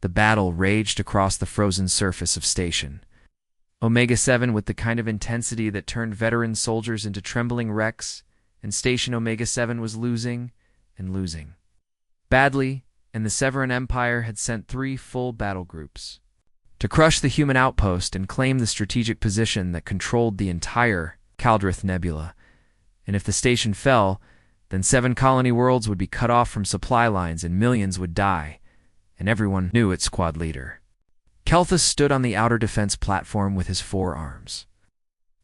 the battle raged across the frozen surface of Station Omega-7 with the kind of intensity that turned veteran soldiers into trembling wrecks, and Station Omega-7 was losing and losing badly, and the Severan Empire had sent 3 full battle groups to crush the human outpost and claim the strategic position that controlled the entire Kaldrith Nebula. And if the station fell, then 7 colony worlds would be cut off from supply lines and millions would die, and everyone knew its squad leader. Kelthus stood on the outer defense platform with his 4 arms,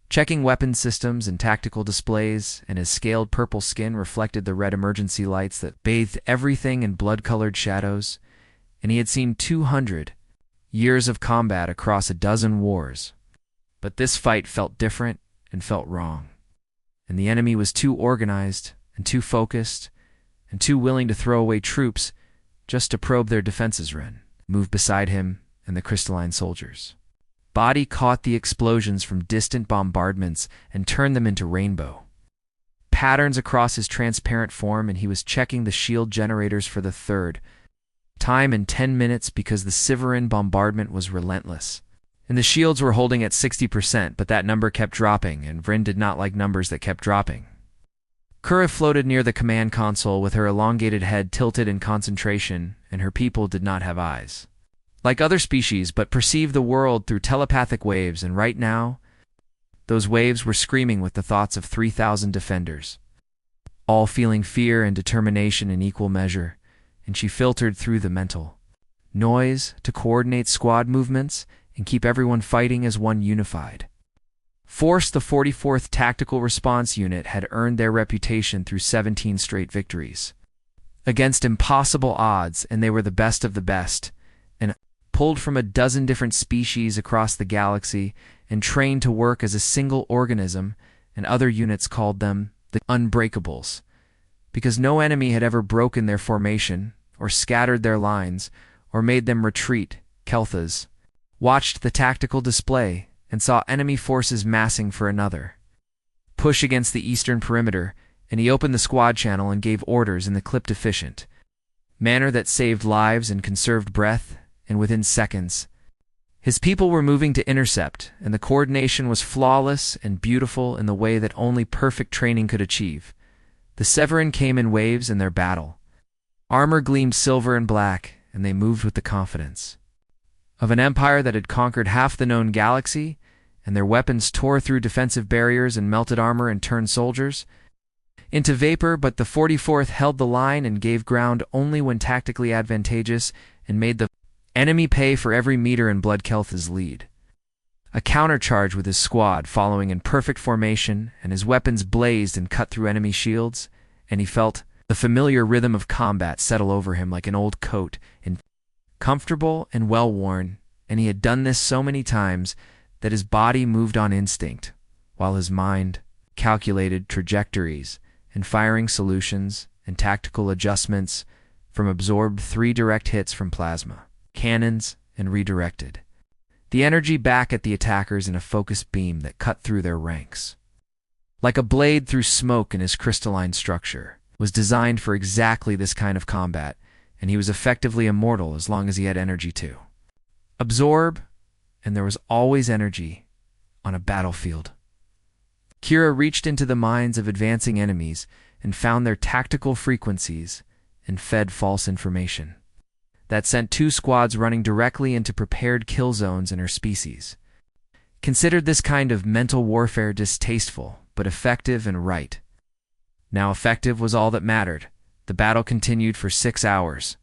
checking weapon systems and tactical displays, and his scaled purple skin reflected the red emergency lights that bathed everything in blood-colored shadows, and he had seen 200 years of combat across a dozen wars. But this fight felt different and felt wrong, and the enemy was too organized and too focused and too willing to throw away troops just to probe their defenses. Ren moved beside him and the crystalline soldiers. Body caught the explosions from distant bombardments and turned them into rainbow patterns across his transparent form, and he was checking the shield generators for the 3rd time in 10 minutes because the Severan bombardment was relentless. And the shields were holding at 60%, but that number kept dropping, and Vryn did not like numbers that kept dropping. Kura floated near the command console with her elongated head tilted in concentration, and her people did not have eyes like other species, but perceived the world through telepathic waves, and right now, those waves were screaming with the thoughts of 3,000 defenders, all feeling fear and determination in equal measure, and she filtered through the mental noise to coordinate squad movements and keep everyone fighting as one unified force. The 44th Tactical Response Unit had earned their reputation through 17 straight victories against impossible odds, and they were the best of the best, and pulled from a dozen different species across the galaxy and trained to work as a single organism, and other units called them the Unbreakables, because no enemy had ever broken their formation, or scattered their lines, or made them retreat. Kelthas watched the tactical display and saw enemy forces massing for another push against the eastern perimeter, and he opened the squad channel and gave orders in the clipped-efficient manner that saved lives and conserved breath, and within seconds, his people were moving to intercept, and the coordination was flawless and beautiful in the way that only perfect training could achieve. The Severan came in waves in their battle. Armor gleamed silver and black, and they moved with the confidence of an empire that had conquered half the known galaxy, and their weapons tore through defensive barriers and melted armor and turned soldiers into vapor. But the 44th held the line and gave ground only when tactically advantageous, and made the enemy pay for every meter in blood. Kelth's lead a countercharge with his squad following in perfect formation, and his weapons blazed and cut through enemy shields, and he felt the familiar rhythm of combat settle over him like an old coat, and comfortable and well-worn, and he had done this so many times that his body moved on instinct, while his mind calculated trajectories and firing solutions and tactical adjustments from absorbed 3 direct hits from plasma cannons and redirected the energy back at the attackers in a focused beam that cut through their ranks like a blade through smoke. And his crystalline structure was designed for exactly this kind of combat, and he was effectively immortal as long as he had energy to absorb, and there was always energy on a battlefield. Kira reached into the minds of advancing enemies and found their tactical frequencies and fed false information that sent 2 squads running directly into prepared kill zones in her species. Considered this kind of mental warfare distasteful, but effective and right. Now effective was all that mattered. The battle continued for 6 hours,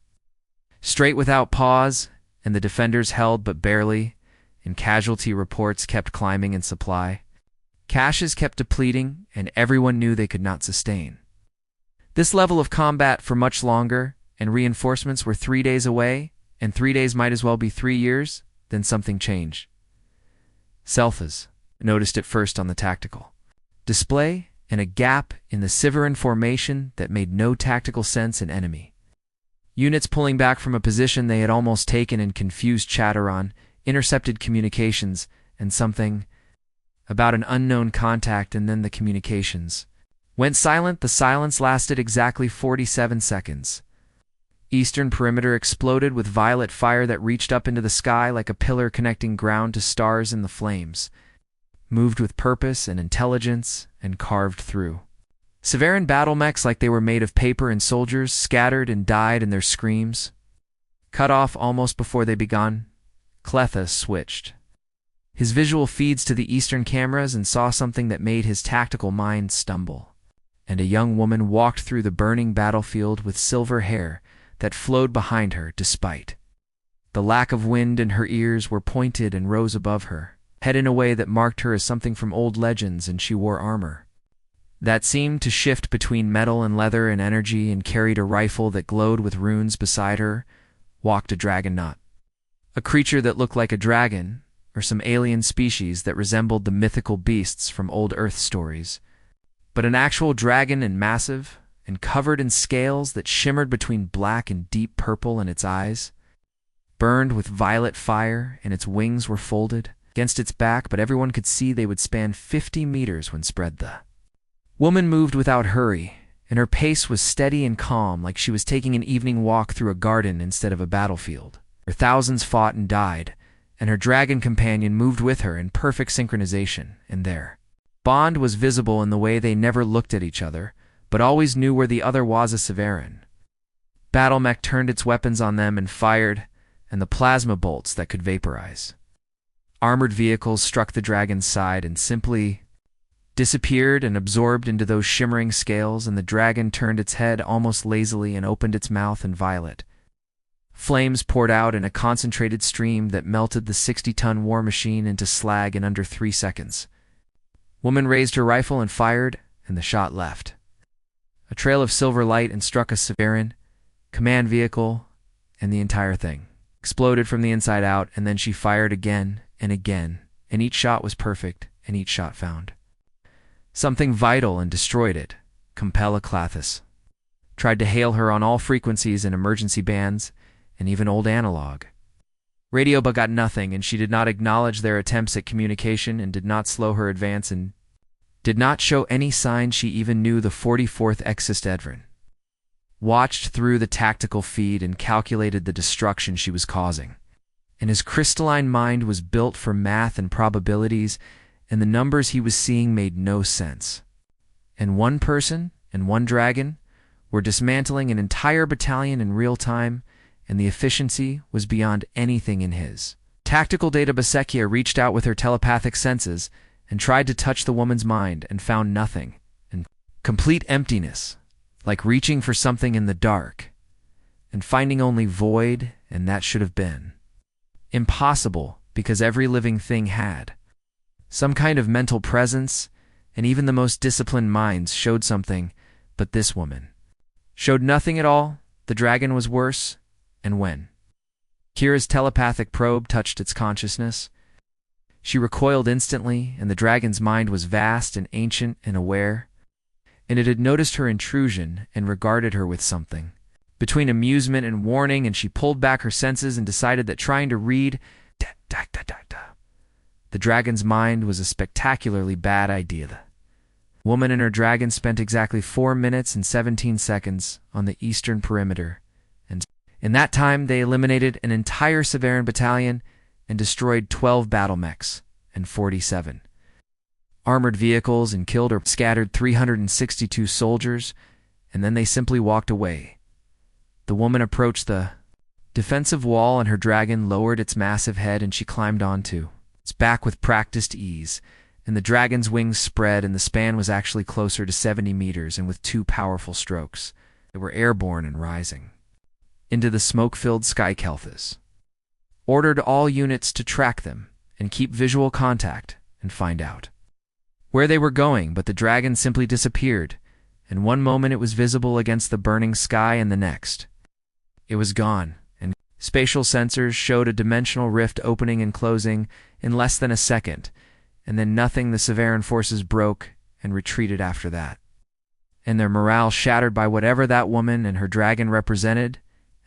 straight without pause, and the defenders held but barely, and casualty reports kept climbing in supply. Caches kept depleting, and everyone knew they could not sustain this level of combat for much longer, and reinforcements were 3 days away, and 3 days might as well be 3 years. Then something changed. Selphas noticed it first on the tactical display, and a gap in the Severan formation that made no tactical sense in enemy units pulling back from a position they had almost taken, and confused chatter on intercepted communications, and something about an unknown contact, and then the communications went silent. The silence lasted exactly 47 seconds. Eastern perimeter exploded with violet fire that reached up into the sky like a pillar connecting ground to stars in the flames, moved with purpose and intelligence, and carved through. Severan battle mechs, like they were made of paper and soldiers, scattered and died in their screams. Cut off almost before they began, Cletha switched his visual feeds to the Eastern cameras and saw something that made his tactical mind stumble. And a young woman walked through the burning battlefield with silver hair that flowed behind her despite the lack of wind, and her ears were pointed and rose above her head in a way that marked her as something from old legends, and she wore armor that seemed to shift between metal and leather and energy, and carried a rifle that glowed with runes. Beside her walked a dragon, not a creature that looked like a dragon or some alien species that resembled the mythical beasts from old Earth stories, but an actual dragon, and massive and covered in scales that shimmered between black and deep purple, and its eyes burned with violet fire, and its wings were folded against its back, but everyone could see they would span 50 meters when spread. The woman moved without hurry, and her pace was steady and calm, like she was taking an evening walk through a garden instead of a battlefield. Her thousands fought and died, and her dragon companion moved with her in perfect synchronization, and their bond was visible in the way they never looked at each other, but always knew where the other was. A Severan battlemech turned its weapons on them and fired, and the plasma bolts that could vaporize armored vehicles struck the dragon's side and simply disappeared and absorbed into those shimmering scales, and the dragon turned its head almost lazily and opened its mouth, and violet flames poured out in a concentrated stream that melted the 60-ton war machine into slag in under 3 seconds. Woman raised her rifle and fired, and the shot left a trail of silver light and struck a Severan command vehicle, and the entire thing exploded from the inside out. And then she fired again and again, and each shot was perfect, and each shot found something vital and destroyed it. Compella Clathis tried to hail her on all frequencies and emergency bands, and even old analog radio, but got nothing, and she did not acknowledge their attempts at communication, and did not slow her advance, and did not show any sign she even knew the 44th Exist. Edvin watched through the tactical feed and calculated the destruction she was causing, and his crystalline mind was built for math and probabilities, and the numbers he was seeing made no sense. And one person and one dragon were dismantling an entire battalion in real time, and the efficiency was beyond anything in his tactical data. Basekia reached out with her telepathic senses and tried to touch the woman's mind, and found nothing, and complete emptiness, like reaching for something in the dark and finding only void, and that should have been impossible, because every living thing had some kind of mental presence, and even the most disciplined minds showed something, but this woman showed nothing at all. The dragon was worse, and when Kira's telepathic probe touched its consciousness, she recoiled instantly, and the dragon's mind was vast and ancient and aware, and it had noticed her intrusion and regarded her with something between amusement and warning, and she pulled back her senses and decided that trying to read the dragon's mind was a spectacularly bad idea. The woman and her dragon spent exactly 4 minutes and 17 seconds on the eastern perimeter, and in that time they eliminated an entire Severan battalion and destroyed 12 battle mechs and 47 armored vehicles, and killed or scattered 362 soldiers, and then they simply walked away. The woman approached the defensive wall, and her dragon lowered its massive head, and she climbed onto its back with practiced ease, and the dragon's wings spread, and the span was actually closer to 70 meters, and with 2 powerful strokes, they were airborne and rising into the smoke-filled sky. Kelthas ordered all units to track them and keep visual contact and find out where they were going, but the dragon simply disappeared, and one moment it was visible against the burning sky, and the next it was gone, and spatial sensors showed a dimensional rift opening and closing in less than a second, and then nothing. The Severan forces broke and retreated after that, and their morale shattered by whatever that woman and her dragon represented,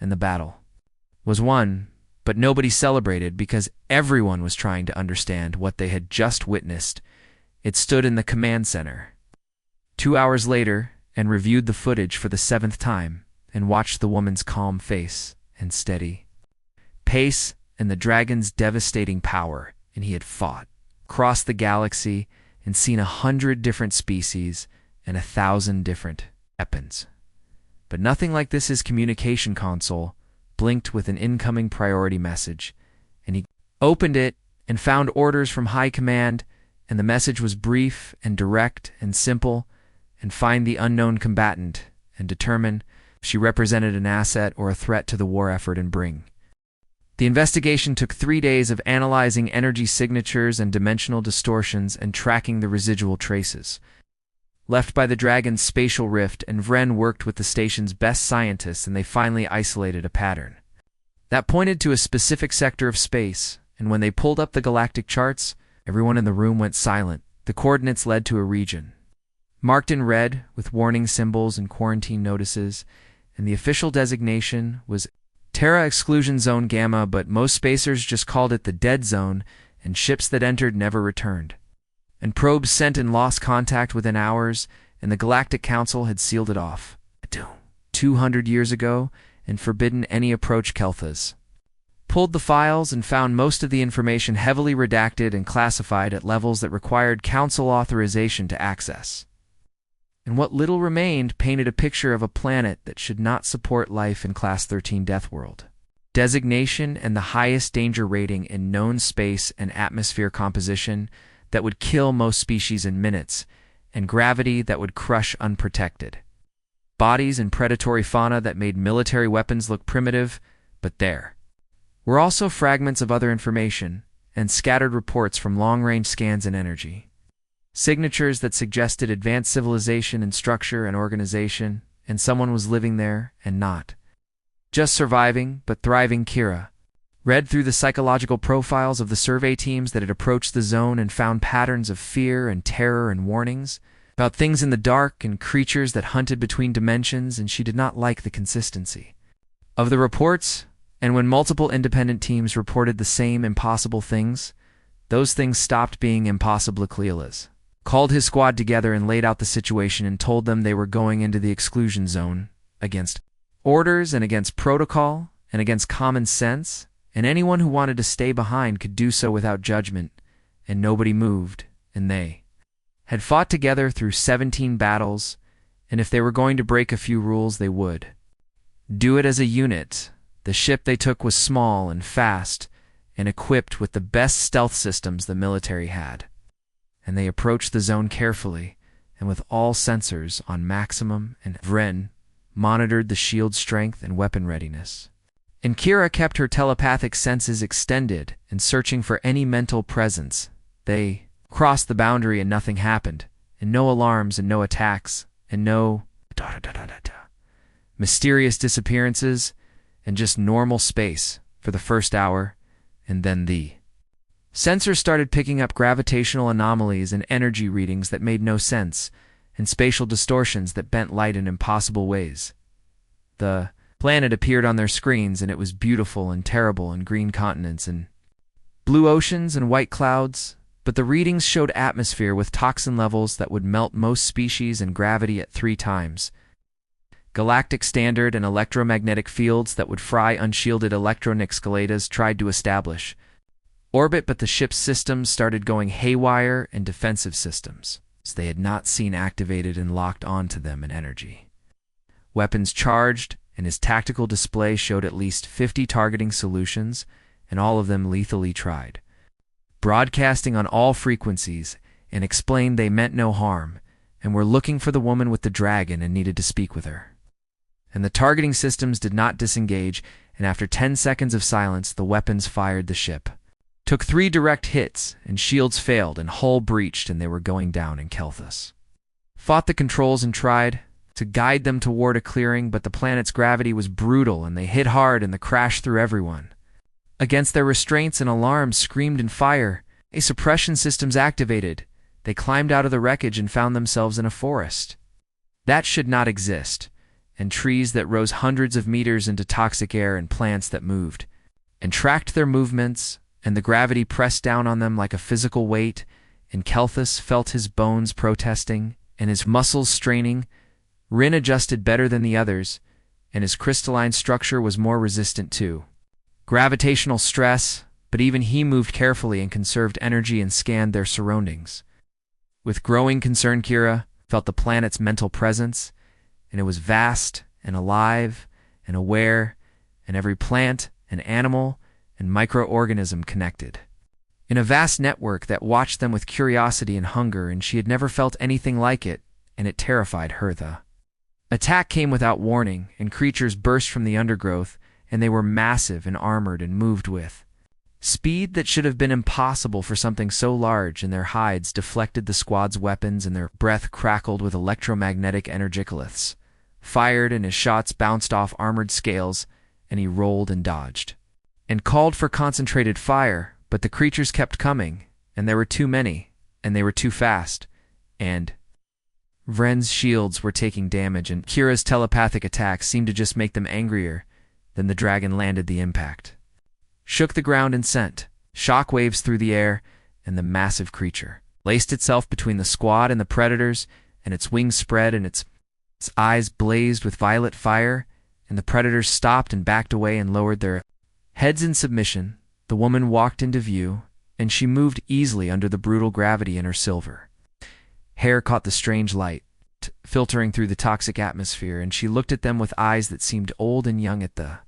and the battle was won, but nobody celebrated because everyone was trying to understand what they had just witnessed. It stood in the command center 2 hours later and reviewed the footage for the 7th time, and watched the woman's calm face and steady pace and the dragon's devastating power, and he had fought, crossed the galaxy, and seen 100 different species and 1,000 different weapons. But nothing like this. His communication console blinked with an incoming priority message, and he opened it and found orders from High Command, and the message was brief and direct and simple: and find the unknown combatant and determine if she represented an asset or a threat to the war effort and bring. The investigation took 3 days of analyzing energy signatures and dimensional distortions and tracking the residual traces left by the dragon's spatial rift, and Vren worked with the station's best scientists, and they finally isolated a pattern that pointed to a specific sector of space. And when they pulled up the galactic charts, everyone in the room went silent. The coordinates led to a region marked in red with warning symbols and quarantine notices, and the official designation was Terra Exclusion Zone Gamma, but most spacers just called it the Dead Zone, and ships that entered never returned. And probes sent and lost contact within hours, and the Galactic Council had sealed it off 200 years ago and forbidden any approach. Kelthas pulled the files and found most of the information heavily redacted and classified at levels that required council authorization to access. And what little remained painted a picture of a planet that should not support life in Class 13 Deathworld. Designation and the highest danger rating in known space and atmosphere composition that would kill most species in minutes, and gravity that would crush unprotected bodies and predatory fauna that made military weapons look primitive. But there were also fragments of other information and scattered reports from long-range scans and energy signatures that suggested advanced civilization in structure and organization, and someone was living there and not just surviving but thriving. Kira read through the psychological profiles of the survey teams that had approached the zone and found patterns of fear and terror and warnings about things in the dark and creatures that hunted between dimensions, and she did not like the consistency of the reports. And when multiple independent teams reported the same impossible things, those things stopped being impossible. Cleolas called his squad together and laid out the situation and told them they were going into the exclusion zone against orders and against protocol and against common sense, and anyone who wanted to stay behind could do so without judgment, and nobody moved, and they had fought together through 17 battles, and if they were going to break a few rules, they would do it as a unit. The ship they took was small and fast and equipped with the best stealth systems the military had, and they approached the zone carefully and with all sensors on maximum, and Vren monitored the shield strength and weapon readiness. And Kira kept her telepathic senses extended and searching for any mental presence. They crossed the boundary and nothing happened, and no alarms and no attacks, and no mysterious disappearances, and just normal space for the first hour, and then the sensors started picking up gravitational anomalies and energy readings that made no sense, and spatial distortions that bent light in impossible ways. The planet appeared on their screens, and it was beautiful and terrible, and green continents and blue oceans and white clouds, but the readings showed atmosphere with toxin levels that would melt most species and gravity at 3 times. Galactic standard and electromagnetic fields that would fry unshielded electronixcaladas tried to establish orbit, but the ship's systems started going haywire, and defensive systems they had not seen activated and locked onto them in energy. Weapons charged, and his tactical display showed at least 50 targeting solutions, and all of them lethally tried, broadcasting on all frequencies, and explained they meant no harm, and were looking for the woman with the dragon and needed to speak with her. And the targeting systems did not disengage, and after 10 seconds of silence, the weapons fired the ship. Took 3 direct hits, and shields failed, and hull breached, and they were going down in Kelthas. Fought the controls and tried to guide them toward a clearing, but the planet's gravity was brutal, and they hit hard, and the crash threw everyone against their restraints, and alarms screamed in fire. Suppression systems activated. They climbed out of the wreckage and found themselves in a forest that should not exist, and trees that rose hundreds of meters into toxic air, and plants that moved and tracked their movements, and the gravity pressed down on them like a physical weight, and Kelthas felt his bones protesting and his muscles straining. Rin adjusted better than the others, and his crystalline structure was more resistant to gravitational stress, but even he moved carefully and conserved energy and scanned their surroundings. With growing concern, Kira felt the planet's mental presence, and it was vast and alive and aware, and every plant and animal and microorganism connected in a vast network that watched them with curiosity and hunger, and she had never felt anything like it, and it terrified her. The attack came without warning, and creatures burst from the undergrowth, and they were massive and armored and moved with speed that should have been impossible for something so large, and their hides deflected the squad's weapons, and their breath crackled with electromagnetic energicoliths, fired, and his shots bounced off armored scales, and he rolled and dodged and called for concentrated fire, but the creatures kept coming, and there were too many, and they were too fast, and Vren's shields were taking damage, and Kira's telepathic attacks seemed to just make them angrier. Then the dragon landed the impact, shook the ground, and sent shock waves through the air, and the massive creature laced itself between the squad and the predators, and its wings spread, and its eyes blazed with violet fire, and the predators stopped and backed away and lowered their heads in submission. The woman walked into view, and she moved easily under the brutal gravity in her silver hair caught the strange light filtering through the toxic atmosphere, and she looked at them with eyes that seemed old and young at the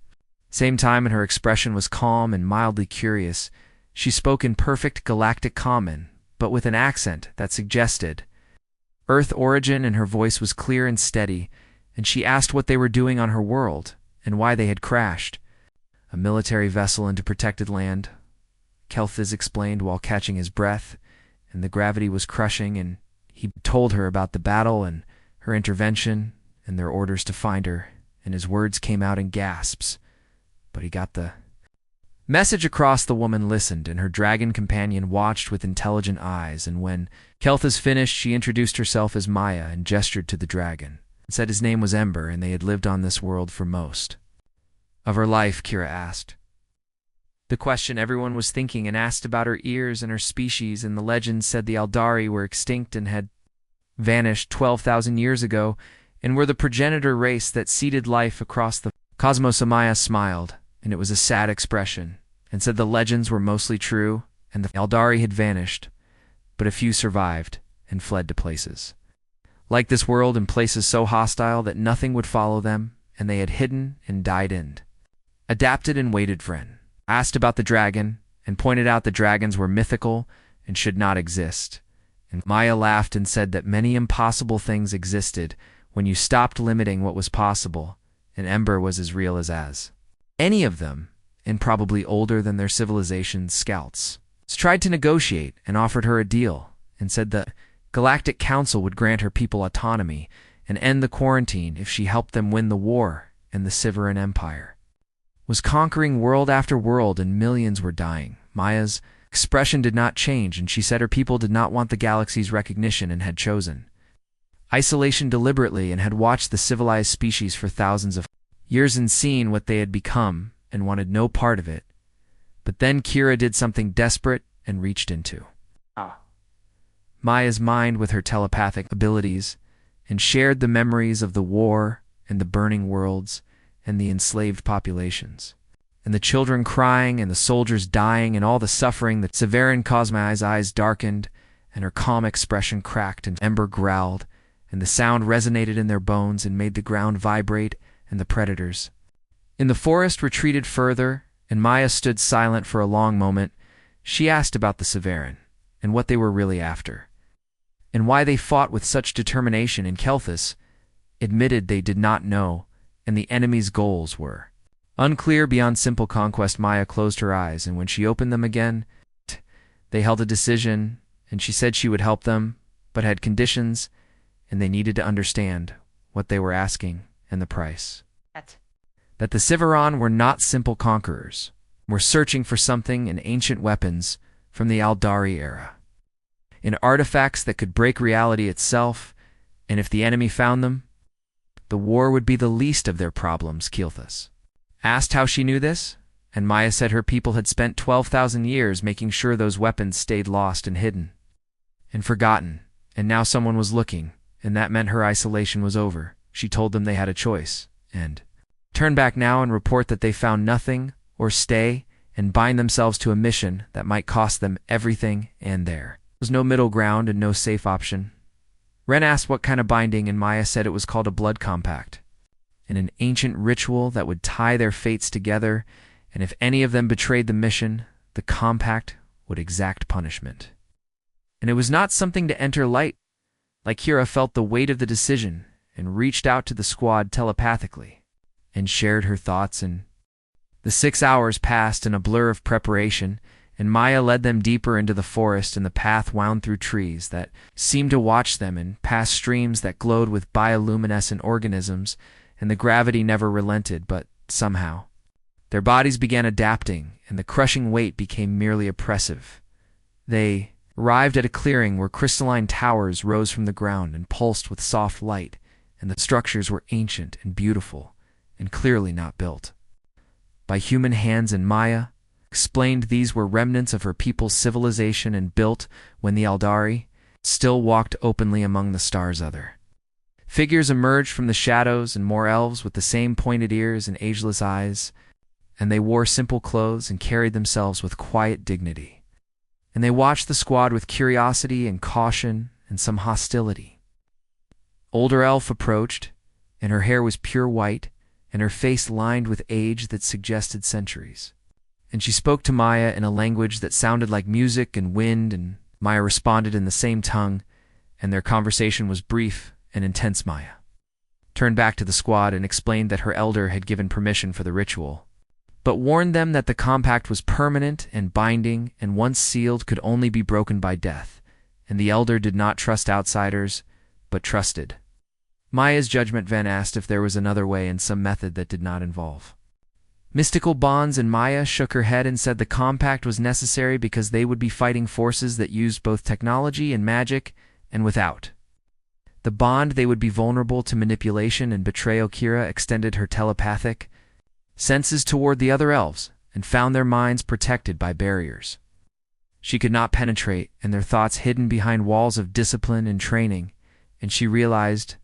same time, and her expression was calm and mildly curious. She spoke in perfect galactic common, but with an accent that suggested Earth origin, and her voice was clear and steady, and she asked what they were doing on her world, and why they had crashed a military vessel into protected land, Kelthis explained while catching his breath, and the gravity was crushing, and he told her about the battle and her intervention and their orders to find her, and his words came out in gasps, but he got the message across. The woman listened, and her dragon companion watched with intelligent eyes, and when Kelthis finished, she introduced herself as Maya and gestured to the dragon, and said his name was Ember, and they had lived on this world for most of her life. Kira asked the question everyone was thinking, and asked about her ears and her species, and the legends said the Aldari were extinct and had vanished 12,000 years ago, and were the progenitor race that seeded life across the cosmos. Amaya smiled, and it was a sad expression, and said the legends were mostly true, and the Aldari had vanished, but a few survived and fled to places like this world, and places so hostile that nothing would follow them, and they had hidden and died and adapted and waited. Vren asked about the dragon, and pointed out the dragons were mythical and should not exist, and Maya laughed and said that many impossible things existed when you stopped limiting what was possible, and Ember was as real as any of them, and probably older than their civilization's scouts. Tried to negotiate and offered her a deal, and said the Galactic Council would grant her people autonomy and end the quarantine if she helped them win the war, and the Siveran Empire was conquering world after world, and millions were dying. Maya's expression did not change, and she said her people did not want the galaxy's recognition and had chosen isolation deliberately, and had watched the civilized species for thousands of years and seen what they had become, and wanted no part of it. But then Kira did something desperate and reached into Maya's mind with her telepathic abilities, and shared the memories of the war and the burning worlds and the enslaved populations, and the children crying and the soldiers dying and all the suffering. The Siveran Cosma's eyes darkened, and her calm expression cracked, and Ember growled, and the sound resonated in their bones and made the ground vibrate, and the predators in the forest retreated further, and Maya stood silent for a long moment. She asked about the Siveran, and what they were really after, and why they fought with such determination, and Kelthis admitted they did not know, and the enemy's goals were unclear beyond simple conquest. Maya closed her eyes, and when she opened them again, they held a decision, and she said she would help them, but had conditions, and they needed to understand what they were asking and the price. That the Siveran were not simple conquerors, were searching for something in ancient weapons from the Aldari era, in artifacts that could break reality itself, and if the enemy found them, the war would be the least of their problems. Kelthis asked how she knew this, and Maya said her people had spent 12,000 years making sure those weapons stayed lost and hidden and forgotten, and now someone was looking, and that meant her isolation was over. She told them they had a choice, and turn back now and report that they found nothing, or stay and bind themselves to a mission that might cost them everything and there was no middle ground and no safe option. Ren asked what kind of binding, and Maya said it was called a blood compact, and an ancient ritual that would tie their fates together, and if any of them betrayed the mission, the compact would exact punishment. And it was not something to enter light. Like Kira felt the weight of the decision and reached out to the squad telepathically and shared her thoughts, and the 6 hours passed in a blur of preparation, and Maya led them deeper into the forest, and the path wound through trees that seemed to watch them and past streams that glowed with bioluminescent organisms, and the gravity never relented, but somehow their bodies began adapting, and the crushing weight became merely oppressive. They arrived at a clearing where crystalline towers rose from the ground and pulsed with soft light, and the structures were ancient and beautiful, and clearly not built by human hands, and Maya explained these were remnants of her people's civilization and built when the Aldari still walked openly among the stars. Other figures emerged from the shadows, and more elves with the same pointed ears and ageless eyes, and they wore simple clothes and carried themselves with quiet dignity. And they watched the squad with curiosity and caution and some hostility. Older elf approached, and her hair was pure white, and her face lined with age that suggested centuries. And she spoke to Maya in a language that sounded like music and wind, and Maya responded in the same tongue, and their conversation was brief and intense. Maya turned back to the squad and explained that her elder had given permission for the ritual, but warned them that the compact was permanent and binding, and once sealed could only be broken by death, and the elder did not trust outsiders, but trusted Maya's judgment. Van asked if there was another way and some method that did not involve mystical bonds, and Maya shook her head and said the compact was necessary because they would be fighting forces that used both technology and magic, and without the bond they would be vulnerable to manipulation and betrayal. Kira extended her telepathic senses toward the other elves and found their minds protected by barriers she could not penetrate, and their thoughts hidden behind walls of discipline and training, and she realized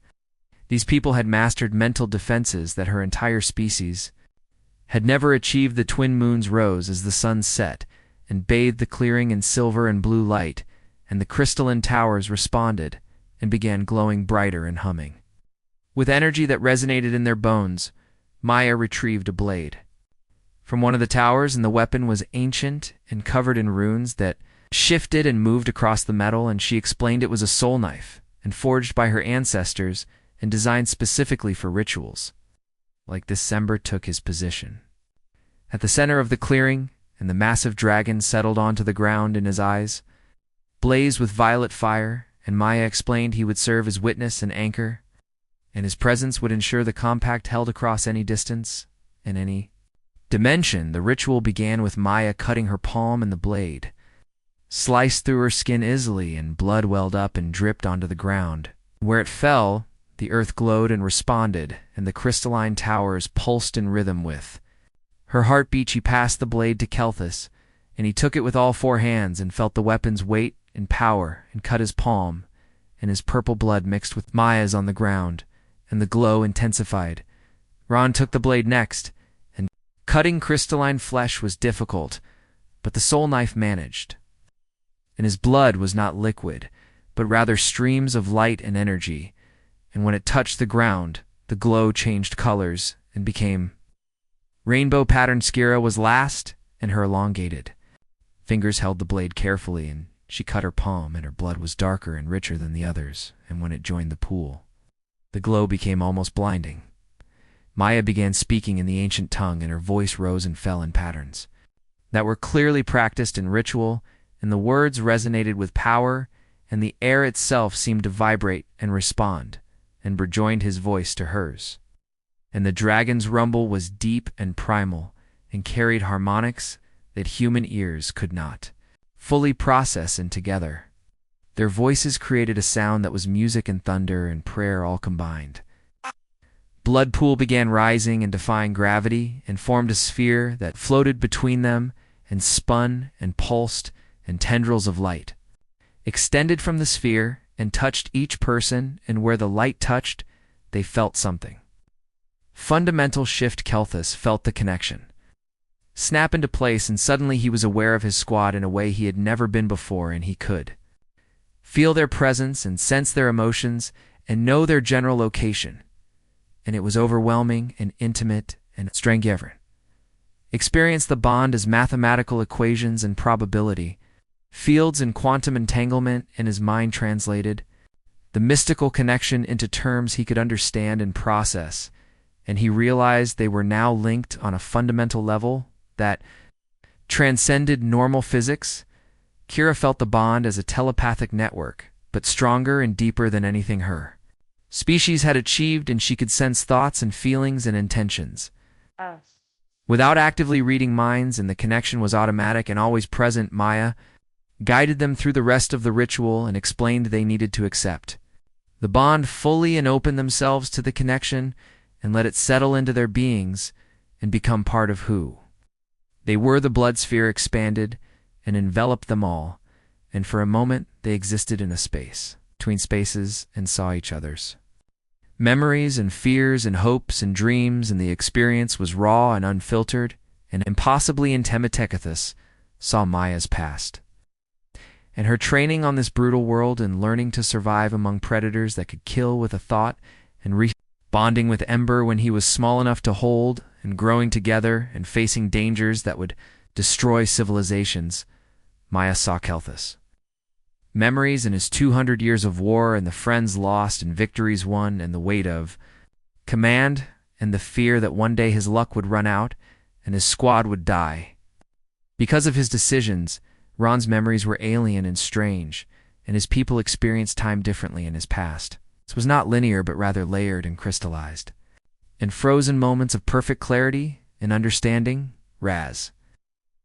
these people had mastered mental defenses that her entire species had never achieved. The twin moons rose as the sun set and bathed the clearing in silver and blue light, and the crystalline towers responded and began glowing brighter and humming with energy that resonated in their bones. Maya retrieved a blade from one of the towers, and the weapon was ancient and covered in runes that shifted and moved across the metal, and she explained it was a soul knife and forged by her ancestors and designed specifically for rituals. Like December took his position at the center of the clearing, and the massive dragon settled onto the ground, and his eyes blazed with violet fire, and Maya explained he would serve as witness and anchor, and his presence would ensure the compact held across any distance and any dimension. The ritual began with Maya cutting her palm, and the blade sliced through her skin easily, and blood welled up and dripped onto the ground. Where it fell, the earth glowed and responded, and the crystalline towers pulsed in rhythm with her heartbeat. She passed the blade to Kelthus, and he took it with all 4 hands and felt the weapon's weight and power, and cut his palm, and his purple blood mixed with Maya's on the ground, and the glow intensified. Ron took the blade next, and cutting crystalline flesh was difficult, but the soul knife managed. And his blood was not liquid, but rather streams of light and energy, and when it touched the ground, the glow changed colors and became rainbow-patterned. Skira was last, and her elongated fingers held the blade carefully, and she cut her palm, and her blood was darker and richer than the others, and when it joined the pool, the glow became almost blinding. Maya began speaking in the ancient tongue, and her voice rose and fell in patterns that were clearly practiced in ritual, and the words resonated with power, and the air itself seemed to vibrate and respond, and rejoined his voice to hers. And the dragon's rumble was deep and primal, and carried harmonics that human ears could not fully process, and together their voices created a sound that was music and thunder and prayer all combined. Blood pool began rising and defying gravity, and formed a sphere that floated between them, and spun and pulsed, and tendrils of light extended from the sphere and touched each person, and where the light touched, they felt something fundamental shift. Kelthus felt the connection snap into place, and suddenly he was aware of his squad in a way he had never been before, and he could feel their presence and sense their emotions and know their general location. And it was overwhelming and intimate and Strangevran experienced the bond as mathematical equations and probability, fields and quantum entanglement, and his mind translated the mystical connection into terms he could understand and process, and he realized they were now linked on a fundamental level that transcended normal physics. Kira felt the bond as a telepathic network, but stronger and deeper than anything her species had achieved, and she could sense thoughts and feelings and intentions without actively reading minds, and the connection was automatic and always present. Maya guided them through the rest of the ritual and explained they needed to accept the bond fully and open themselves to the connection and let it settle into their beings and become part of who they were. The blood sphere expanded and enveloped them all, and for a moment they existed in a space between spaces and saw each other's memories and fears and hopes and dreams, and the experience was raw and unfiltered and impossibly intimate. Tekethus saw Maya's past and her training on this brutal world and learning to survive among predators that could kill with a thought, and bonding with Ember when he was small enough to hold, and growing together and facing dangers that would destroy civilizations. Maya saw Kelthus memories and his 200 years of war, and the friends lost and victories won, and the weight of command and the fear that one day his luck would run out and his squad would die. Because of his decisions, Ron's memories were alien and strange, and his people experienced time differently in his past. This was not linear, but rather layered and crystallized. In frozen moments of perfect clarity and understanding, Raz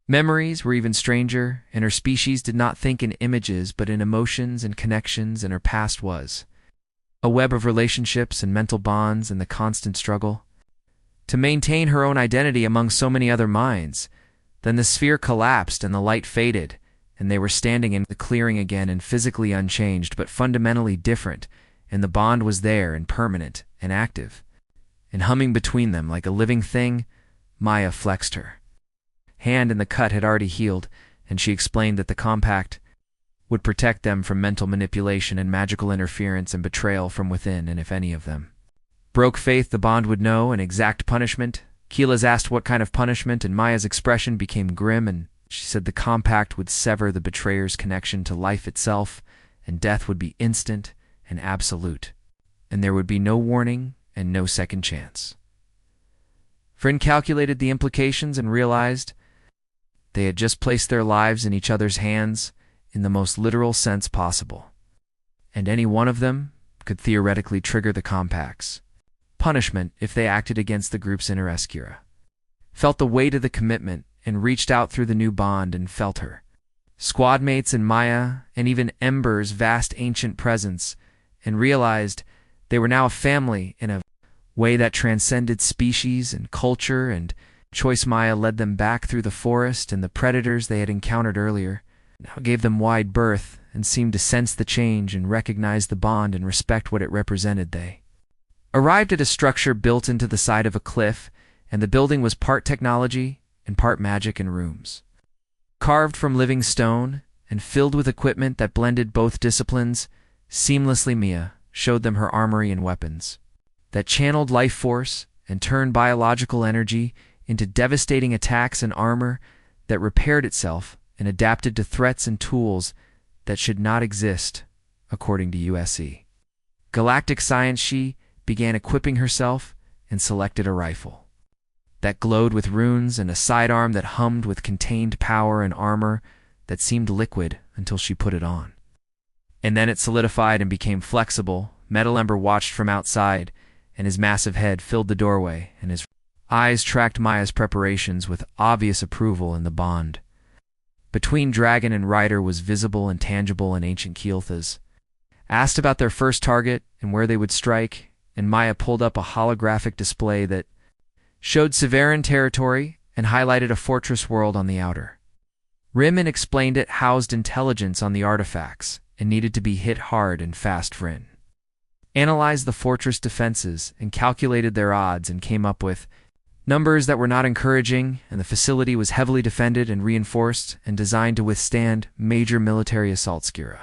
memories were even stranger, and her species did not think in images but in emotions and connections, and her past was a web of relationships and mental bonds, and the constant struggle to maintain her own identity among so many other minds. Then the sphere collapsed and the light faded, and they were standing in the clearing again, and physically unchanged but fundamentally different, and the bond was there and permanent and active and humming between them like a living thing. Maya flexed her hand, and the cut had already healed, and she explained that the compact would protect them from mental manipulation and magical interference and betrayal from within, and if any of them broke faith, the bond would know and exact punishment. Keelas asked what kind of punishment, and Maya's expression became grim, and she said the compact would sever the betrayer's connection to life itself, and death would be instant and absolute, and there would be no warning and no second chance. Friend calculated the implications and realized they had just placed their lives in each other's hands in the most literal sense possible, and any one of them could theoretically trigger the compact's punishment if they acted against the group's interest. Kira felt the weight of the commitment and reached out through the new bond and felt her squad mates and Maya and even Ember's vast ancient presence, and realized they were now a family in a way that transcended species and culture and choice. Maya led them back through the forest, and the predators they had encountered earlier now gave them wide berth and seemed to sense the change and recognize the bond and respect what it represented. They arrived at a structure built into the side of a cliff, and the building was part technology and part magic and rooms carved from living stone and filled with equipment that blended both disciplines seamlessly. Mia showed them her armory and weapons that channeled life force and turned biological energy into devastating attacks, and armor that repaired itself and adapted to threats and tools that should not exist, according to USC Galactic Science. She began equipping herself and selected a rifle that glowed with runes and a sidearm that hummed with contained power and armor that seemed liquid until she put it on. And then it solidified and became flexible. Metal Ember watched from outside, and his massive head filled the doorway, and his eyes tracked Maya's preparations with obvious approval, and the bond between Dragon and Rider was visible and tangible. And ancient Keelthas asked about their first target and where they would strike, and Maya pulled up a holographic display that showed Severan territory and highlighted a fortress world on the outer rim, and explained it housed intelligence on the artifacts and needed to be hit hard and fast. Vryn analyzed the fortress defenses and calculated their odds and came up with numbers that were not encouraging, and the facility was heavily defended and reinforced and designed to withstand major military assaults. Kira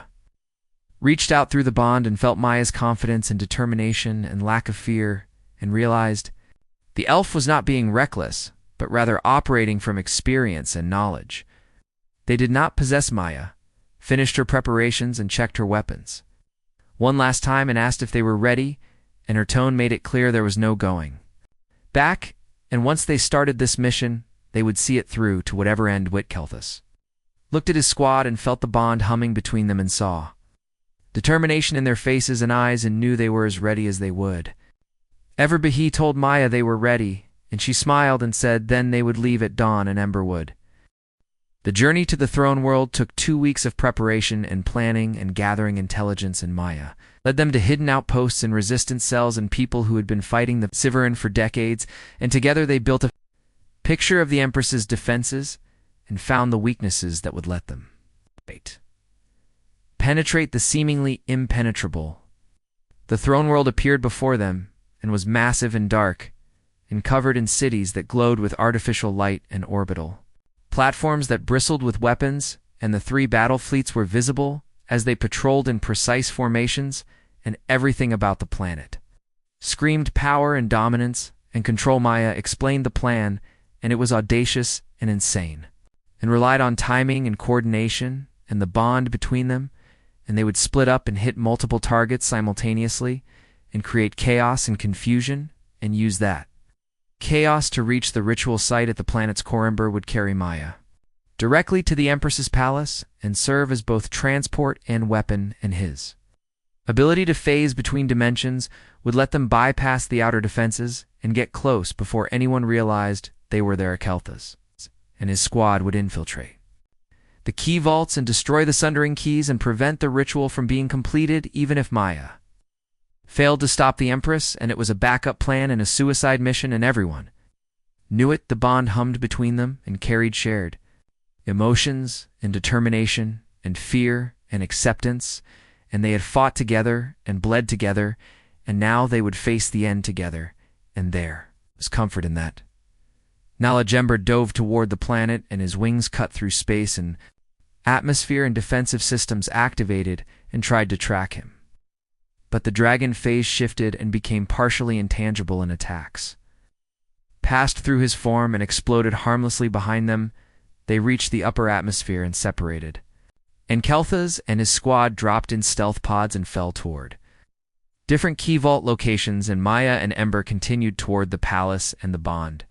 reached out through the bond and felt Maya's confidence and determination and lack of fear, and realized the elf was not being reckless, but rather operating from experience and knowledge. They did not possess Maya, finished her preparations and checked her weapons one last time and asked if they were ready, and her tone made it clear there was no going back, and once they started this mission, they would see it through to whatever end. Kelthus looked at his squad and felt the bond humming between them and saw determination in their faces and eyes and knew they were as ready as they would. Everbehi told Maya they were ready, and she smiled and said then they would leave at dawn in Emberwood. The journey to the throne world took 2 weeks of preparation and planning and gathering intelligence, and Maya led them to hidden outposts and resistance cells and people who had been fighting the Siverin for decades, and together they built a picture of the Empress's defenses and found the weaknesses that would let them penetrate the seemingly impenetrable. The throne world appeared before them and was massive and dark and covered in cities that glowed with artificial light and orbital platforms that bristled with weapons, and the 3 battle fleets were visible as they patrolled in precise formations, and everything about the planet screamed power and dominance and control. Maya explained the plan, and it was audacious and insane, and relied on timing and coordination and the bond between them, and they would split up and hit multiple targets simultaneously and create chaos and confusion, and use that chaos to reach the ritual site at the planet's core. Ember would carry Maya directly to the Empress's palace and serve as both transport and weapon, and his ability to phase between dimensions would let them bypass the outer defenses and get close before anyone realized they were there. Kelthus and his squad would infiltrate the key vaults and destroy the sundering keys and prevent the ritual from being completed, even if Maya failed to stop the Empress, and it was a backup plan and a suicide mission, and everyone knew it. The bond hummed between them and carried shared emotions and determination and fear and acceptance, and they had fought together and bled together, and now they would face the end together, and there was comfort in that knowledge. Ember dove toward the planet, and his wings cut through space, and atmosphere and defensive systems activated and tried to track him. But the dragon phase shifted and became partially intangible in attacks passed through his form and exploded harmlessly behind them. They reached the upper atmosphere and separated, and Kelthus and his squad dropped in stealth pods and fell toward different key vault locations, and Maya and Ember continued toward the palace, and the bond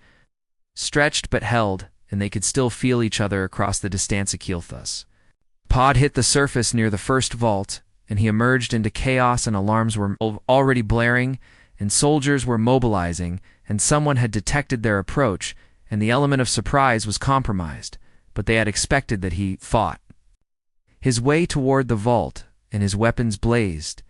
stretched but held, and they could still feel each other across the distance. Kelthus pod hit the surface near the first vault, and he emerged into chaos, and alarms were already blaring, and soldiers were mobilizing, and someone had detected their approach, and the element of surprise was compromised, but they had expected that he fought his way toward the vault, and his weapons blazed,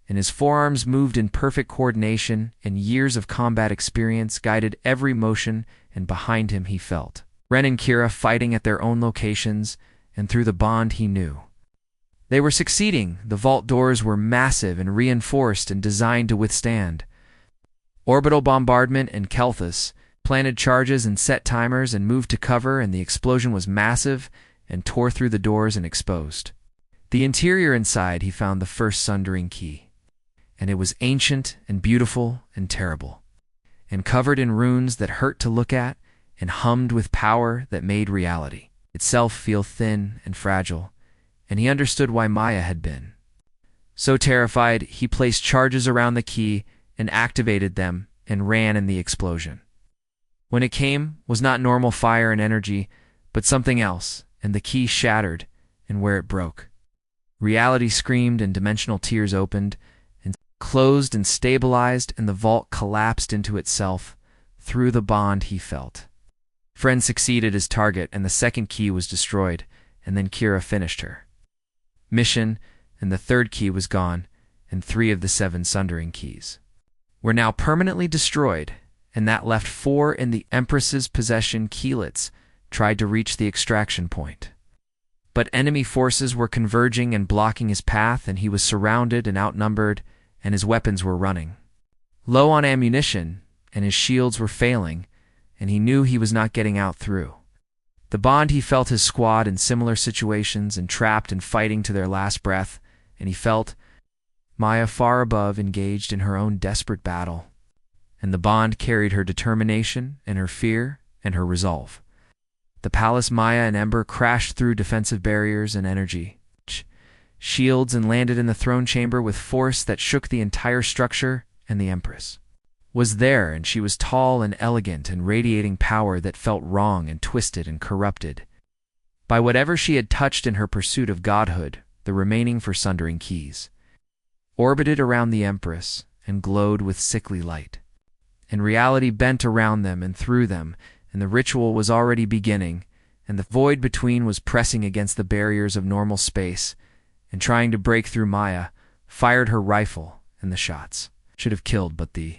and his forearms moved in perfect coordination, and years of combat experience guided every motion, and behind him he felt Ren and Kira fighting at their own locations, and through the bond he knew they were succeeding. The vault doors were massive and reinforced and designed to withstand orbital bombardment, and Kelthus planted charges and set timers and moved to cover, and the explosion was massive and tore through the doors and exposed the interior. Inside he found the first sundering key, and it was ancient and beautiful and terrible, and covered in runes that hurt to look at, and hummed with power that made reality itself feel thin and fragile. And he understood why Maya had been so terrified. He placed charges around the key and activated them and ran in the explosion. When it came was not normal fire and energy, but something else, and the key shattered, and where it broke, reality screamed, and dimensional tears opened and closed and stabilized, and the vault collapsed into itself. Through the bond he felt Friend succeeded his target, and the second key was destroyed, and then Kira finished her mission, and the third key was gone, and 3 of the 7 sundering keys were now permanently destroyed, and that left 4 in the Empress's possession. Keylets tried to reach the extraction point, but enemy forces were converging and blocking his path, and he was surrounded and outnumbered, and his weapons were running low on ammunition, and his shields were failing, and he knew he was not getting out through the bond. He felt his squad in similar situations and trapped and fighting to their last breath, and he felt Maya far above, engaged in her own desperate battle, and the bond carried her determination and her fear and her resolve. The palace, Maya and Ember crashed through defensive barriers and energy shields and landed in the throne chamber with force that shook the entire structure, and the Empress was there, and she was tall and elegant and radiating power that felt wrong and twisted and corrupted by whatever she had touched in her pursuit of godhood. The remaining for sundering keys orbited around the Empress and glowed with sickly light, and reality bent around them and through them, and the ritual was already beginning, and the void between was pressing against the barriers of normal space and trying to break through. Maya fired her rifle, and the shots should have killed, but the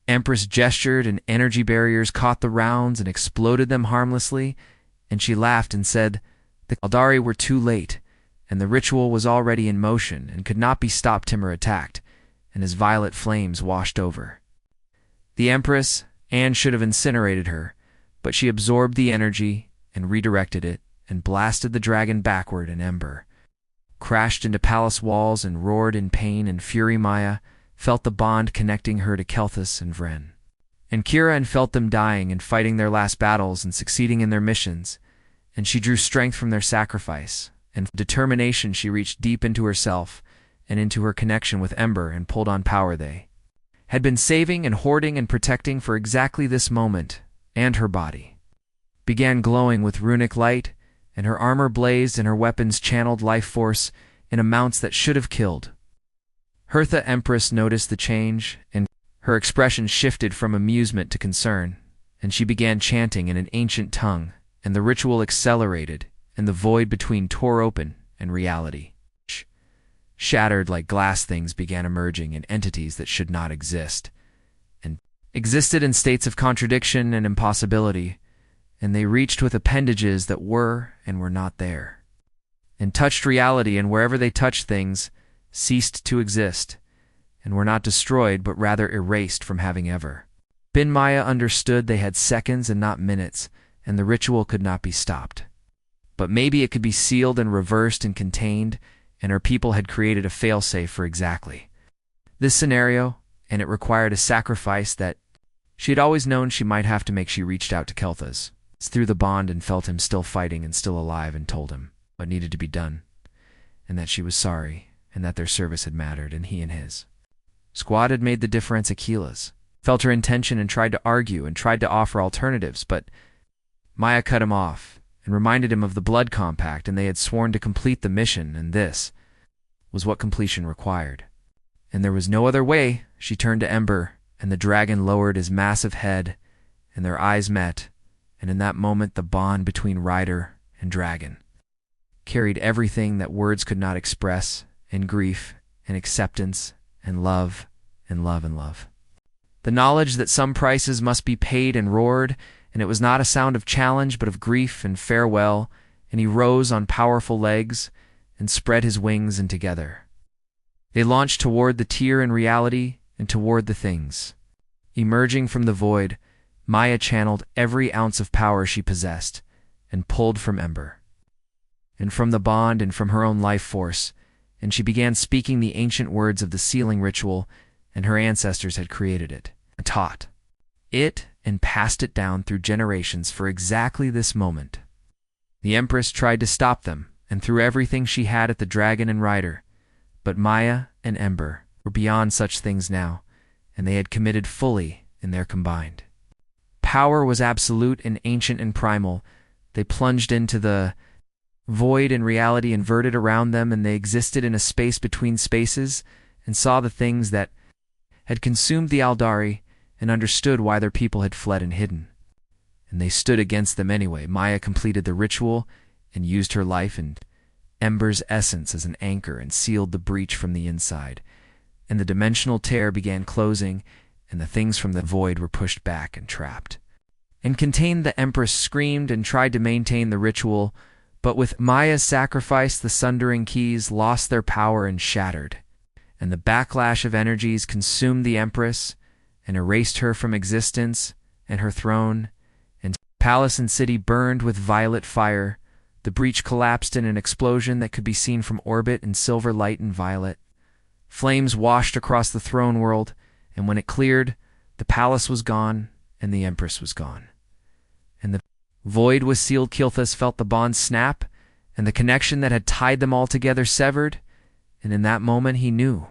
Empress gestured, and energy barriers caught the rounds and exploded them harmlessly, and she laughed and said the Aldari were too late, and the ritual was already in motion and could not be stopped or attacked, and as violet flames washed over the Empress, Anne should have incinerated her, but she absorbed the energy and redirected it and blasted the dragon backward, and Ember crashed into palace walls and roared in pain and fury. Maya felt the bond connecting her to Kelthus and Vren and Kira, and felt them dying and fighting their last battles and succeeding in their missions, and she drew strength from their sacrifice and determination. She reached deep into herself and into her connection with Ember and pulled on power they had been saving and hoarding and protecting for exactly this moment, and her body began glowing with runic light, and her armor blazed, and her weapons channeled life force in amounts that should have killed. Hertha Empress noticed the change, and her expression shifted from amusement to concern, and she began chanting in an ancient tongue, and the ritual accelerated, and the void between tore open, and reality shattered like glass. Things began emerging in entities that should not exist, and existed in states of contradiction and impossibility, and they reached with appendages that were and were not there, and touched reality, and wherever they touched things ceased to exist, and were not destroyed but rather erased from having ever been. Maya understood they had seconds and not minutes, and the ritual could not be stopped. But maybe it could be sealed and reversed and contained, and her people had created a failsafe for exactly this scenario, and it required a sacrifice that she had always known she might have to make. She reached out to Kelthus through the bond and felt him still fighting and still alive, and told him what needed to be done, and that she was sorry, and that their service had mattered, and he and his squad had made the difference. Aquila's felt her intention and tried to argue and tried to offer alternatives, but Maya cut him off and reminded him of the blood compact, and they had sworn to complete the mission, and this was what completion required. And there was no other way. She turned to Ember, and the dragon lowered his massive head, and their eyes met, and in that moment the bond between rider and dragon carried everything that words could not express, and grief and acceptance and love and love and love. The knowledge that some prices must be paid, and roared, and it was not a sound of challenge but of grief and farewell, and he rose on powerful legs and spread his wings, and together they launched toward the tier in reality and toward the things. Emerging from the void, Maya channeled every ounce of power she possessed and pulled from Ember and from the bond and from her own life force, and she began speaking the ancient words of the sealing ritual, and her ancestors had created it, taught it, and passed it down through generations for exactly this moment. The Empress tried to stop them and threw everything she had at the dragon and rider, but Maya and Ember were beyond such things now, and they had committed fully in their combined power was absolute and ancient and primal. They plunged into the void, and reality inverted around them, and they existed in a space between spaces and saw the things that had consumed the Aldari and understood why their people had fled and hidden. And they stood against them anyway. Maya completed the ritual and used her life and Ember's essence as an anchor and sealed the breach from the inside. And the dimensional tear began closing, and the things from the void were pushed back and trapped and contained. The Empress screamed and tried to maintain the ritual, but with Maya's sacrifice the sundering keys lost their power and shattered, and the backlash of energies consumed the Empress and erased her from existence and her throne, and palace and city burned with violet fire. The breach collapsed in an explosion that could be seen from orbit in silver light and violet. Flames washed across the throne world, and when it cleared, the palace was gone and the Empress was gone. And the void was sealed. Kilthus felt the bond snap, and the connection that had tied them all together severed, and in that moment he knew.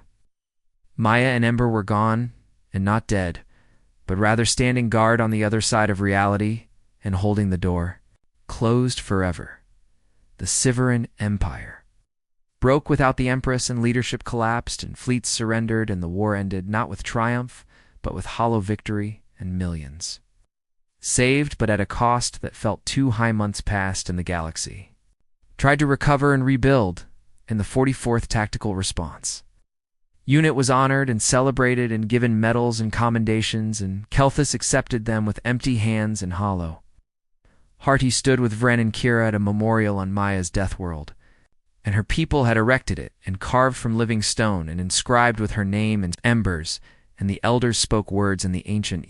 Maya and Ember were gone, and not dead, but rather standing guard on the other side of reality and holding the door, closed forever. The Siveran Empire broke without the Empress, and leadership collapsed, and fleets surrendered, and the war ended not with triumph, but with hollow victory and millions saved, but at a cost that felt too high. Months passed, and the galaxy tried to recover and rebuild, and the 44th Tactical Response Unit was honored and celebrated and given medals and commendations, and Kelthus accepted them with empty hands and hollow heart. He stood with Vren and Kira at a memorial on Maya's Deathworld, and her people had erected it and carved from living stone and inscribed with her name and embers, and the elders spoke words in the ancient.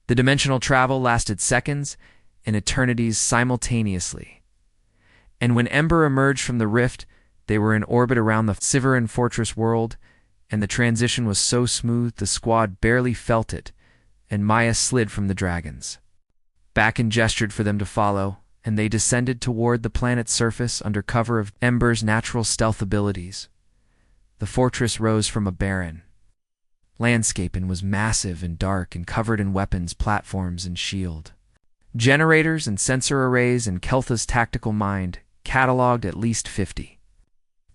The dimensional travel lasted seconds and eternities simultaneously, and when Ember emerged from the rift, they were in orbit around the Siveran fortress world, and the transition was so smooth the squad barely felt it, and Maya slid from the dragons back and gestured for them to follow, and they descended toward the planet's surface under cover of Ember's natural stealth abilities. The fortress rose from a barren landscape and was massive and dark and covered in weapons, platforms, and shield generators and sensor arrays, and Keltha's tactical mind cataloged at least 50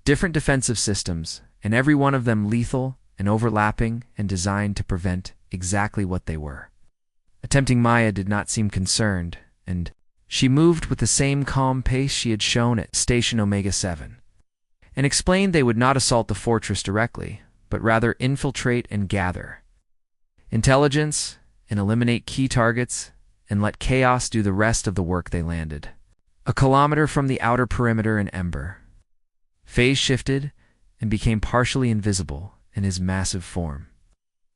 different defensive systems, and every one of them lethal and overlapping and designed to prevent exactly what they were attempting. Maya did not seem concerned, and she moved with the same calm pace she had shown at Station Omega-7, and explained they would not assault the fortress directly, but rather infiltrate and gather intelligence and eliminate key targets and let chaos do the rest of the work. They landed a kilometer from the outer perimeter, and Ember phase shifted and became partially invisible in his massive form,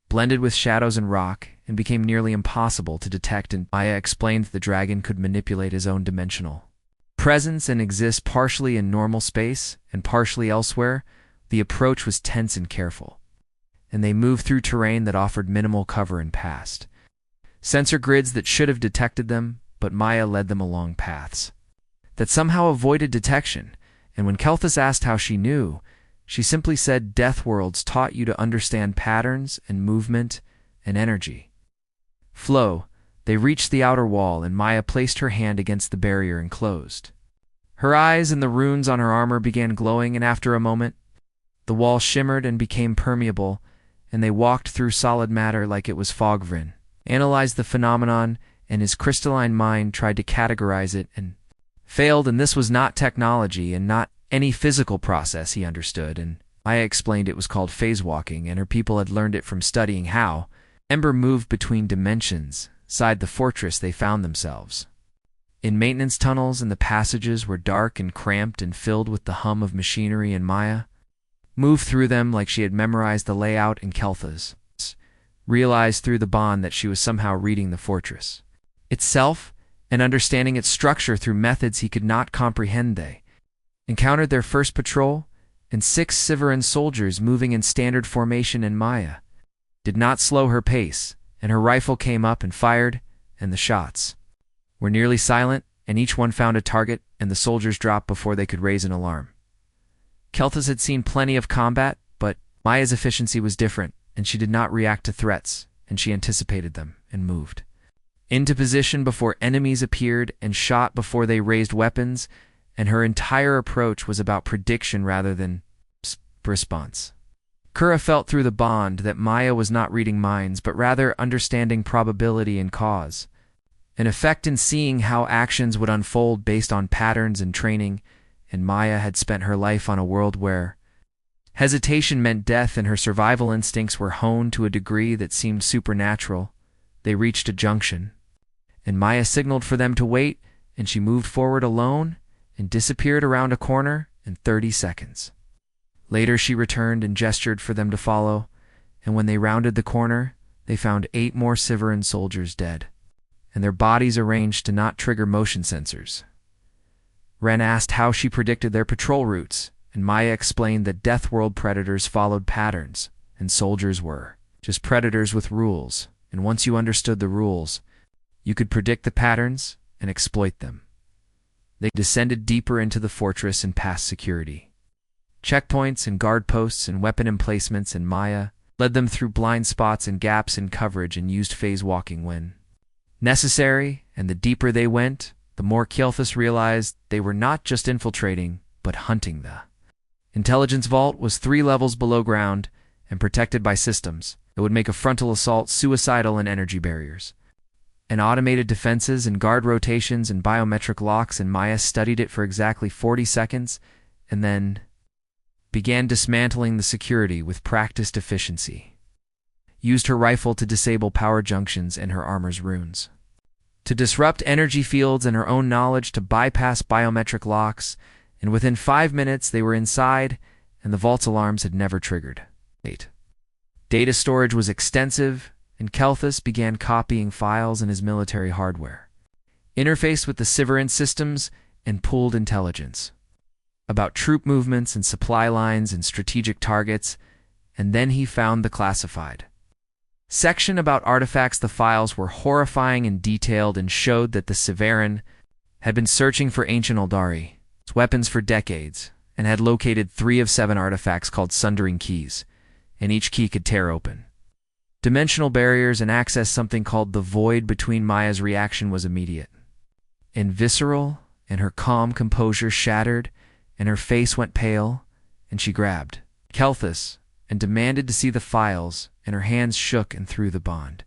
blended with shadows and rock, and became nearly impossible to detect. And Maya explained the dragon could manipulate his own dimensional presence and exist partially in normal space and partially elsewhere. The approach was tense and careful, and they moved through terrain that offered minimal cover and past sensor grids that should have detected them, but Maya led them along paths that somehow avoided detection. And when Kelthus asked how she knew, she simply said, "Deathworlds taught you to understand patterns and movement and energy flow." They reached the outer wall, and Maya placed her hand against the barrier and closed her eyes, and the runes on her armor began glowing, and after a moment, the wall shimmered and became permeable, and they walked through solid matter like it was fog. Vren analyzed the phenomenon, and his crystalline mind tried to categorize it and failed. And this was not technology and not any physical process, he understood, and Maya explained it was called phase walking, and her people had learned it from studying how Ember moved between dimensions. Inside the fortress they found themselves in maintenance tunnels, and the passages were dark and cramped and filled with the hum of machinery, and Maya moved through them like she had memorized the layout. And Kelthas realized through the bond that she was somehow reading the fortress itself and understanding its structure through methods he could not comprehend. They encountered their first patrol, and 6 Siveran soldiers moving in standard formation, and Maya did not slow her pace, and her rifle came up and fired, and the shots were nearly silent, and each one found a target, and the soldiers dropped before they could raise an alarm. Kelthas had seen plenty of combat, but Maya's efficiency was different, and she did not react to threats, and she anticipated them and moved into position before enemies appeared and shot before they raised weapons, and her entire approach was about prediction rather than response. Kura felt through the bond that Maya was not reading minds, but rather understanding probability and cause, an effect in seeing how actions would unfold based on patterns and training, and Maya had spent her life on a world where hesitation meant death, and her survival instincts were honed to a degree that seemed supernatural. They reached a junction, and Maya signaled for them to wait, and she moved forward alone and disappeared around a corner in 30 seconds. Later she returned and gestured for them to follow, and when they rounded the corner, they found 8 more Siveran soldiers dead, and their bodies arranged to not trigger motion sensors. Ren asked how she predicted their patrol routes, and Maya explained that Deathworld predators followed patterns, and soldiers were just predators with rules, and once you understood the rules, you could predict the patterns and exploit them. They descended deeper into the fortress and passed security checkpoints and guard posts and weapon emplacements, and Maya led them through blind spots and gaps in coverage and used phase walking when necessary, and the deeper they went, the more Kjelthus realized they were not just infiltrating, but hunting. The intelligence vault was 3 levels below ground and protected by systems that would make a frontal assault suicidal and energy barriers, and automated defenses and guard rotations and biometric locks, and Maya studied it for exactly 40 seconds and then began dismantling the security with practiced efficiency. Used her rifle to disable power junctions and her armor's runes, to disrupt energy fields, and her own knowledge to bypass biometric locks, and within 5 minutes they were inside and the vault's alarms had never triggered. 8. Data storage was extensive, and Kjelthus began copying files in his military hardware, interfaced with the Siveran systems, and pooled intelligence about troop movements and supply lines and strategic targets, and then he found the classified section about artifacts. The files were horrifying and detailed and showed that the Siveran had been searching for ancient Eldari weapons for decades and had located 3 of 7 artifacts called Sundering Keys, and each key could tear open dimensional barriers and access something called the Void. Between Maya's reaction was immediate and visceral, and her calm composure shattered, and her face went pale, and she grabbed Kjelthus and demanded to see the files, and her hands shook and threw the bond.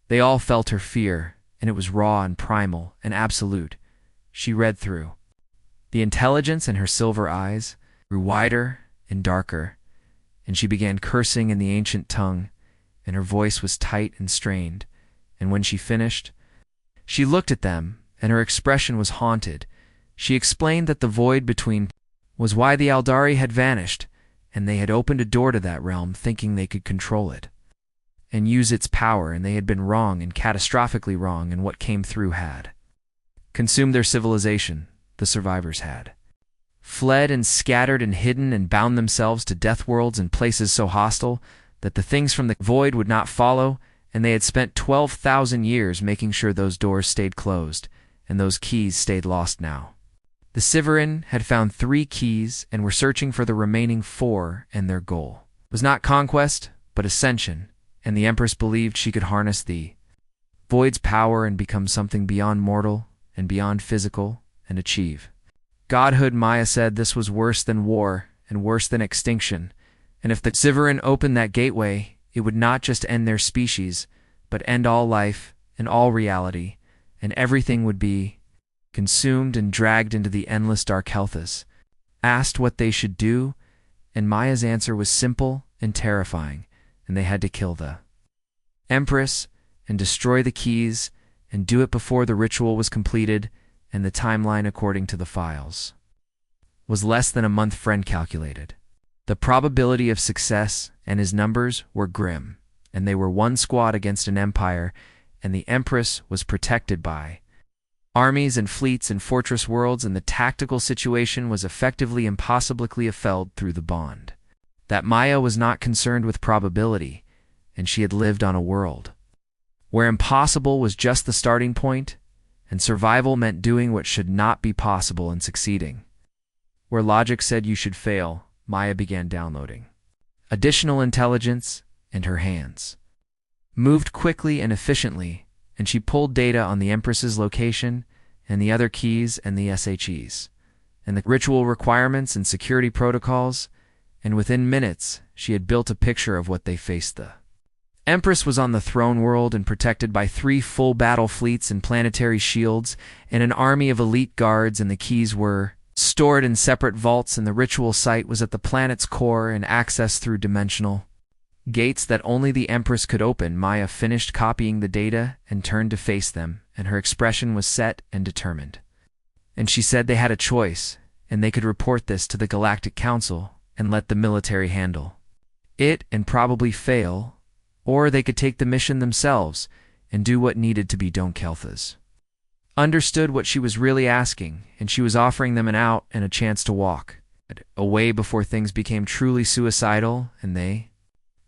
They all felt her fear, and it was raw and primal and absolute. She read through the intelligence, and her silver eyes grew wider and darker, and she began cursing in the ancient tongue, and her voice was tight and strained, and when she finished, she looked at them, and her expression was haunted. She explained that the void between was why the Eldari had vanished, and they had opened a door to that realm thinking they could control it and use its power, and they had been wrong and catastrophically wrong, and what came through had consumed their civilization. The survivors had fled and scattered and hidden and bound themselves to deathworlds and places so hostile that the things from the void would not follow, and they had spent 12,000 years making sure those doors stayed closed and those keys stayed lost now. The Siveran had found 3 keys and were searching for the remaining 4, and their goal was not conquest, but ascension, and the Empress believed she could harness the Void's power and become something beyond mortal and beyond physical and achieve godhood. Maya said this was worse than war and worse than extinction, and if the Siveran opened that gateway, it would not just end their species, but end all life and all reality, and everything would be consumed and dragged into the endless dark. Kjelthus asked what they should do, and Maya's answer was simple and terrifying, and they had to kill the Empress and destroy the keys and do it before the ritual was completed, and the timeline according to the files was less than a month. Friend calculated the probability of success, and his numbers were grim, and they were 1 squad against an empire, and the Empress was protected by armies and fleets and fortress worlds, and the tactical situation was effectively impossibly affelled through the bond. That Maya was not concerned with probability, and she had lived on a world where impossible was just the starting point, and survival meant doing what should not be possible and succeeding. Where logic said you should fail, Maya began downloading additional intelligence, and her hands moved quickly and efficiently, and she pulled data on the Empress's location and the other keys and the SHEs and the ritual requirements and security protocols, and within minutes she had built a picture of what they faced. The Empress was on the throne world and protected by 3 full battle fleets and planetary shields and an army of elite guards, and the keys were stored in separate vaults, and the ritual site was at the planet's core and accessed through dimensional gates that only the Empress could open. Maya finished copying the data and turned to face them, and her expression was set and determined. And she said they had a choice, and they could report this to the Galactic Council, and let the military handle it and probably fail, or they could take the mission themselves and do what needed to be done. Kelthas understood what she was really asking, and she was offering them an out and a chance to walk away before things became truly suicidal, and they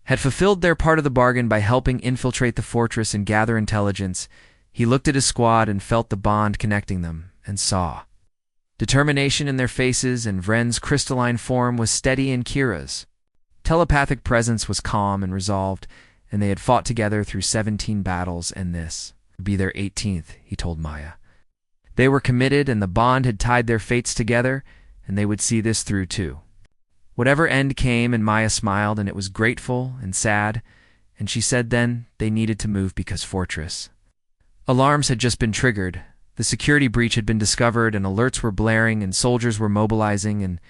had fulfilled their part of the bargain by helping infiltrate the fortress and gather intelligence. He looked at his squad and felt the bond connecting them, and saw determination in their faces, and Vren's crystalline form was steady in Kira's. Telepathic presence was calm and resolved, and they had fought together through 17 battles, and this would be their 18th, he told Maya. They were committed, and the bond had tied their fates together, and they would see this through too. Whatever end came, and Maya smiled, and it was grateful and sad, and she said then they needed to move because fortress alarms had just been triggered. The security breach had been discovered, and alerts were blaring, and soldiers were mobilizing, and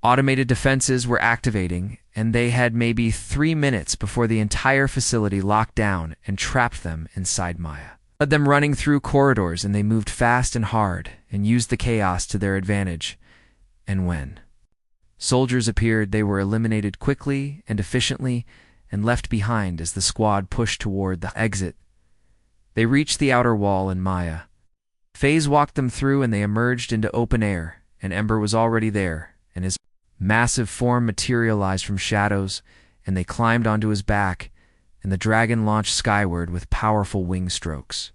automated defenses were activating, and they had maybe 3 minutes before the entire facility locked down and trapped them inside Maya. Led them running through corridors, and they moved fast and hard and used the chaos to their advantage. And when soldiers appeared, they were eliminated quickly and efficiently and left behind as the squad pushed toward the exit. They reached the outer wall, and Maya Phase walked them through, and they emerged into open air, and Ember was already there, and his massive form materialized from shadows, and they climbed onto his back, and the dragon launched skyward with powerful wing strokes.